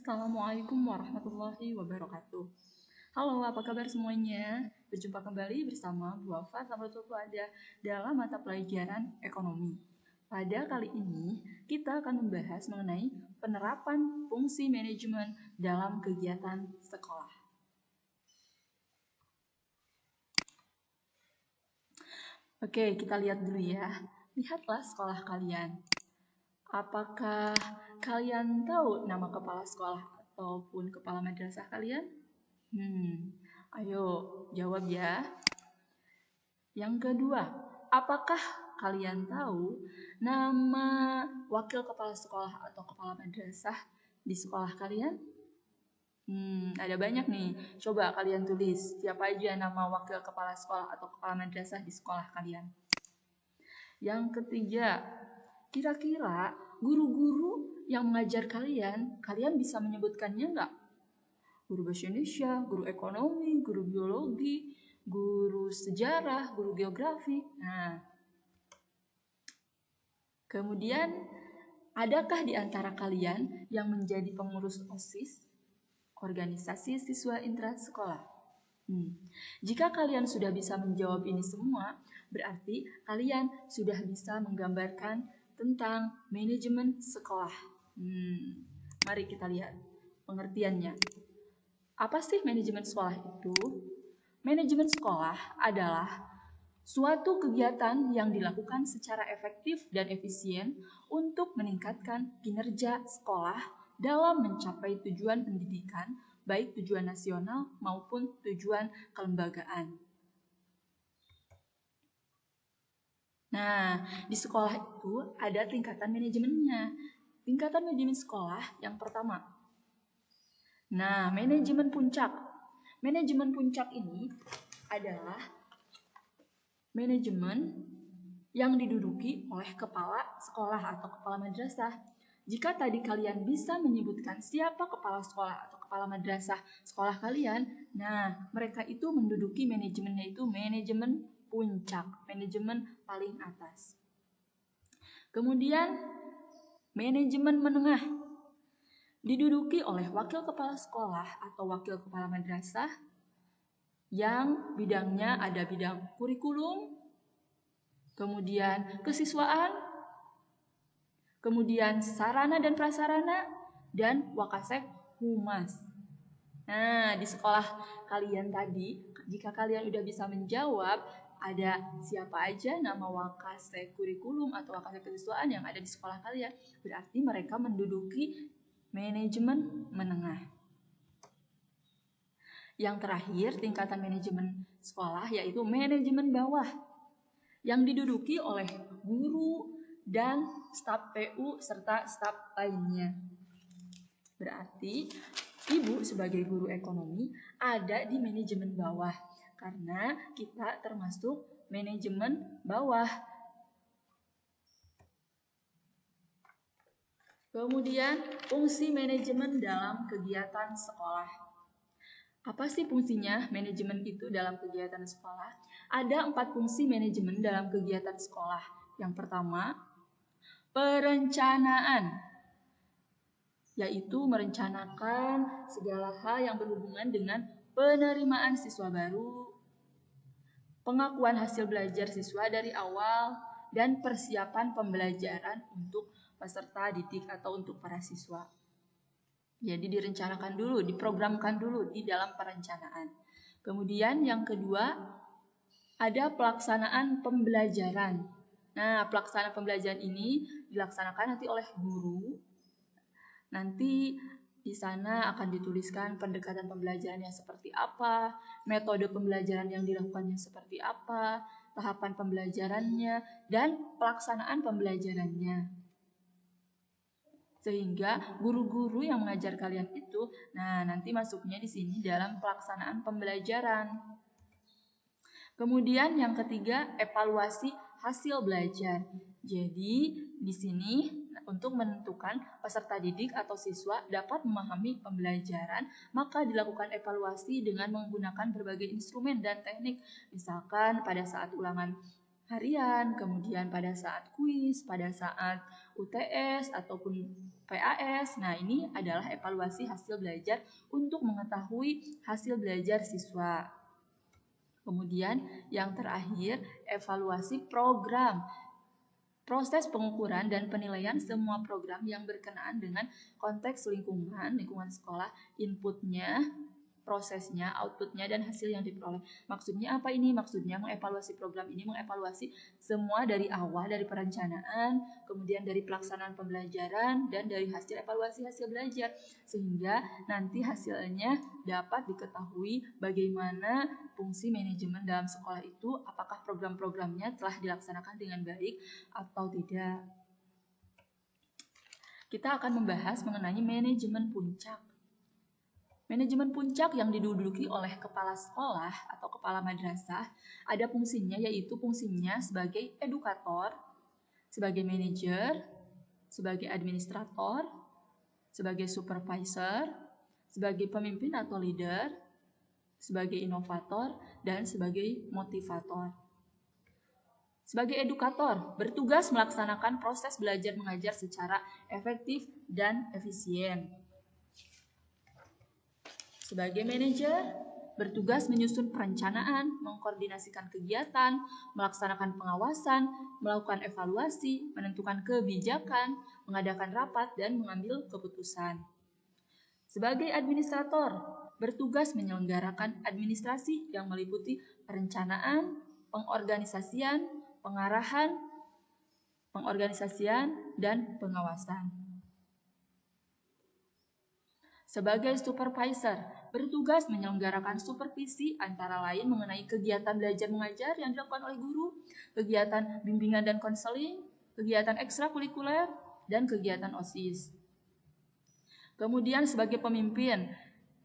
Assalamualaikum warahmatullahi wabarakatuh. Halo, apa kabar semuanya? Berjumpa kembali bersama Bu Wafa Samratul Fuada dalam mata pelajaran ekonomi. Pada kali ini, kita akan membahas mengenai penerapan fungsi manajemen dalam kegiatan sekolah. Oke, kita lihat dulu ya. Lihatlah sekolah kalian. Apakah kalian tahu nama kepala sekolah ataupun kepala madrasah kalian? Ayo jawab ya. Yang kedua, apakah kalian tahu nama wakil kepala sekolah atau kepala madrasah di sekolah kalian? Ada banyak nih. Coba kalian tulis siapa aja nama wakil kepala sekolah atau kepala madrasah di sekolah kalian. Yang ketiga, kira-kira guru-guru yang mengajar kalian bisa menyebutkannya nggak? Guru bahasa Indonesia, guru ekonomi, guru biologi, guru sejarah, guru geografi. Nah, kemudian adakah di antara kalian yang menjadi pengurus OSIS, organisasi siswa intrasekolah? Jika kalian sudah bisa menjawab ini semua, berarti kalian sudah bisa menggambarkan tentang manajemen sekolah. Mari kita lihat pengertiannya. Apa sih manajemen sekolah itu? Manajemen sekolah adalah suatu kegiatan yang dilakukan secara efektif dan efisien untuk meningkatkan kinerja sekolah dalam mencapai tujuan pendidikan, baik tujuan nasional maupun tujuan kelembagaan. Nah, di sekolah itu ada tingkatan manajemennya. Tingkatan manajemen sekolah yang pertama. Nah, manajemen puncak. Manajemen puncak ini adalah manajemen yang diduduki oleh kepala sekolah atau kepala madrasah. Jika tadi kalian bisa menyebutkan siapa kepala sekolah atau kepala madrasah sekolah kalian, nah mereka itu menduduki manajemennya itu manajemen puncak, manajemen paling atas. Kemudian manajemen menengah diduduki oleh wakil kepala sekolah atau wakil kepala madrasah yang bidangnya ada bidang kurikulum, kemudian kesiswaan, kemudian sarana dan prasarana, dan wakasek humas. Nah, di sekolah kalian tadi, jika kalian udah bisa menjawab, ada siapa aja nama wakasek kurikulum atau wakasek kesiswaan yang ada di sekolah kalian, berarti mereka menduduki manajemen menengah. Yang terakhir, tingkatan manajemen sekolah yaitu manajemen bawah yang diduduki oleh guru dan staf PU serta staf lainnya. Berarti Ibu sebagai guru ekonomi ada di manajemen bawah karena kita termasuk manajemen bawah. Kemudian fungsi manajemen dalam kegiatan sekolah. Apa sih fungsinya manajemen itu dalam kegiatan sekolah? Ada 4 fungsi manajemen dalam kegiatan sekolah. Yang pertama, perencanaan, yaitu merencanakan segala hal yang berhubungan dengan penerimaan siswa baru, pengakuan hasil belajar siswa dari awal, dan persiapan pembelajaran untuk peserta didik atau untuk para siswa. Jadi direncanakan dulu, diprogramkan dulu di dalam perencanaan. Kemudian yang kedua, ada pelaksanaan pembelajaran. Nah, pelaksanaan pembelajaran ini dilaksanakan nanti oleh guru. Nanti di sana akan dituliskan pendekatan pembelajarannya seperti apa, metode pembelajaran yang dilakukannya seperti apa, tahapan pembelajarannya, dan pelaksanaan pembelajarannya. Sehingga guru-guru yang mengajar kalian itu, nanti masuknya di sini dalam pelaksanaan pembelajaran. Kemudian yang ketiga, evaluasi hasil belajar. Jadi di sini untuk menentukan peserta didik atau siswa dapat memahami pembelajaran, maka dilakukan evaluasi dengan menggunakan berbagai instrumen dan teknik. Misalkan pada saat ulangan harian, kemudian pada saat kuis, pada saat UTS ataupun PAS. Nah, ini adalah evaluasi hasil belajar untuk mengetahui hasil belajar siswa. Kemudian yang terakhir, evaluasi program. Proses pengukuran dan penilaian semua program yang berkenaan dengan konteks lingkungan sekolah, inputnya, prosesnya, outputnya, dan hasil yang diperoleh. Maksudnya apa ini? Maksudnya mengevaluasi program ini, mengevaluasi semua dari awal, dari perencanaan, kemudian dari pelaksanaan pembelajaran, dan dari hasil evaluasi hasil belajar. Sehingga nanti hasilnya dapat diketahui bagaimana fungsi manajemen dalam sekolah itu, apakah program-programnya telah dilaksanakan dengan baik atau tidak. Kita akan membahas mengenai manajemen puncak. Manajemen puncak yang diduduki oleh kepala sekolah atau kepala madrasah ada fungsinya, yaitu fungsinya sebagai edukator, sebagai manajer, sebagai administrator, sebagai supervisor, sebagai pemimpin atau leader, sebagai inovator, dan sebagai motivator. Sebagai edukator, bertugas melaksanakan proses belajar mengajar secara efektif dan efisien. Sebagai manajer, bertugas menyusun perencanaan, mengkoordinasikan kegiatan, melaksanakan pengawasan, melakukan evaluasi, menentukan kebijakan, mengadakan rapat, dan mengambil keputusan. Sebagai administrator, bertugas menyelenggarakan administrasi yang meliputi perencanaan, pengorganisasian, pengarahan, dan pengawasan. Sebagai supervisor, bertugas menyelenggarakan supervisi antara lain mengenai kegiatan belajar mengajar yang dilakukan oleh guru, kegiatan bimbingan dan konseling, kegiatan ekstrakurikuler, dan kegiatan OSIS. Kemudian sebagai pemimpin,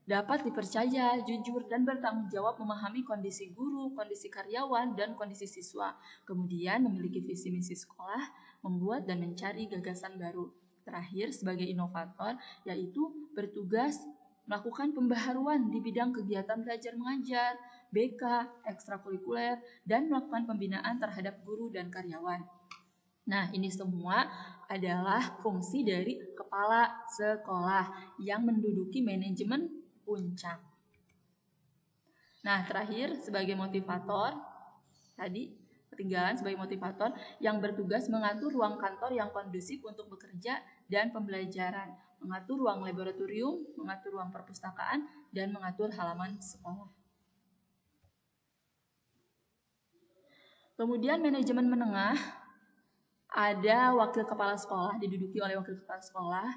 dapat dipercaya, jujur, dan bertanggung jawab memahami kondisi guru, kondisi karyawan, dan kondisi siswa. Kemudian memiliki visi misi sekolah, membuat dan mencari gagasan baru. Terakhir, sebagai inovator, yaitu bertugas melakukan pembaharuan di bidang kegiatan belajar mengajar, BK, ekstrakurikuler, dan melakukan pembinaan terhadap guru dan karyawan. Nah, ini semua adalah fungsi dari kepala sekolah yang menduduki manajemen puncak. Nah, terakhir sebagai motivator, tadi ketinggalan sebagai motivator yang bertugas mengatur ruang kantor yang kondusif untuk bekerja dan pembelajaran, mengatur ruang laboratorium, mengatur ruang perpustakaan, dan mengatur halaman sekolah. Kemudian manajemen menengah, ada wakil kepala sekolah, diduduki oleh wakil kepala sekolah.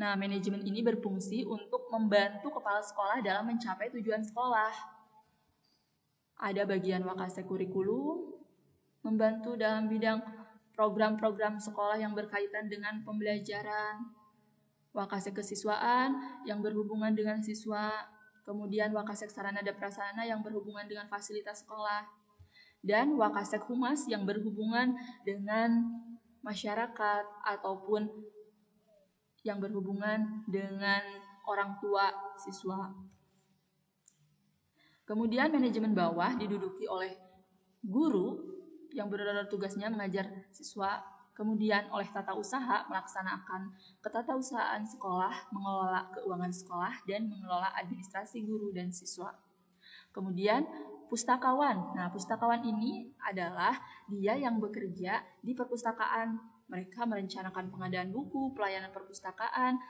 Nah, manajemen ini berfungsi untuk membantu kepala sekolah dalam mencapai tujuan sekolah. Ada bagian wakasek kurikulum, membantu dalam bidang program-program sekolah yang berkaitan dengan pembelajaran, wakasek kesiswaan yang berhubungan dengan siswa, kemudian wakasek sarana dan prasarana yang berhubungan dengan fasilitas sekolah, dan wakasek humas yang berhubungan dengan masyarakat ataupun yang berhubungan dengan orang tua siswa. Kemudian manajemen bawah diduduki oleh guru yang benar-benar tugasnya mengajar siswa, kemudian oleh tata usaha melaksanakan ketatausahaan sekolah, mengelola keuangan sekolah, dan mengelola administrasi guru dan siswa. Kemudian pustakawan. Nah, pustakawan ini adalah dia yang bekerja di perpustakaan. Mereka merencanakan pengadaan buku, pelayanan perpustakaan.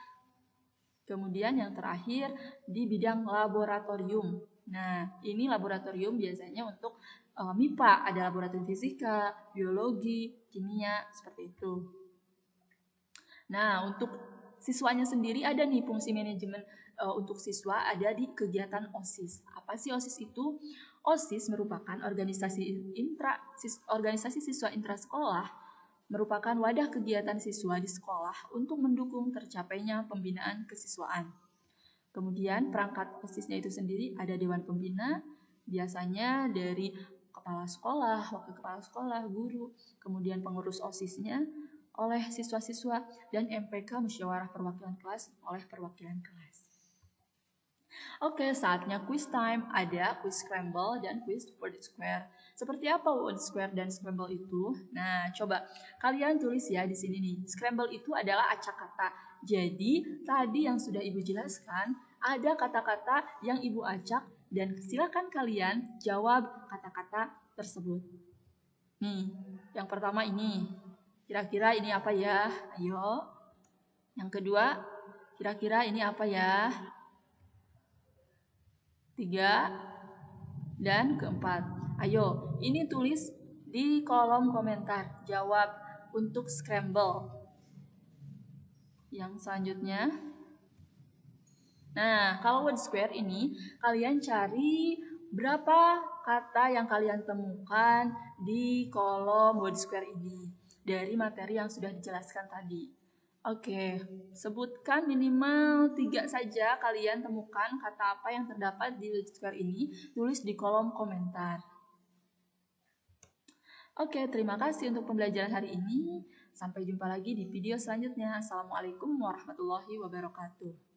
Kemudian yang terakhir di bidang laboratorium. Nah, ini laboratorium biasanya untuk MIPA, ada laboratorium fisika, biologi, kimia, seperti itu. Nah, untuk siswanya sendiri ada nih fungsi manajemen untuk siswa ada di kegiatan OSIS. Apa sih OSIS itu? OSIS merupakan organisasi siswa intrasekolah, merupakan wadah kegiatan siswa di sekolah untuk mendukung tercapainya pembinaan kesiswaan. Kemudian perangkat OSIS-nya itu sendiri ada Dewan Pembina, biasanya dari kepala sekolah, wakil kepala sekolah, guru, kemudian pengurus OSIS-nya oleh siswa-siswa, dan MPK musyawarah perwakilan kelas oleh perwakilan kelas. Oke, saatnya quiz time. Ada quiz scramble dan quiz word square. Seperti apa word square dan scramble itu? Nah, coba kalian tulis ya di sini nih. Scramble itu adalah acak kata. Jadi, tadi yang sudah Ibu jelaskan, ada kata-kata yang Ibu acak dan silakan kalian jawab kata-kata tersebut. Nih, yang pertama ini. Kira-kira ini apa ya? Ayo. Yang kedua, kira-kira ini apa ya? 3 dan keempat. Ayo, ini tulis di kolom komentar. Jawab untuk scramble. Yang selanjutnya. Nah, kalau word square ini, kalian cari berapa kata yang kalian temukan di kolom word square ini dari materi yang sudah dijelaskan tadi. Oke, sebutkan minimal 3 saja kalian temukan kata apa yang terdapat di word square ini, tulis di kolom komentar. Oke, terima kasih untuk pembelajaran hari ini. Sampai jumpa lagi di video selanjutnya. Assalamualaikum warahmatullahi wabarakatuh.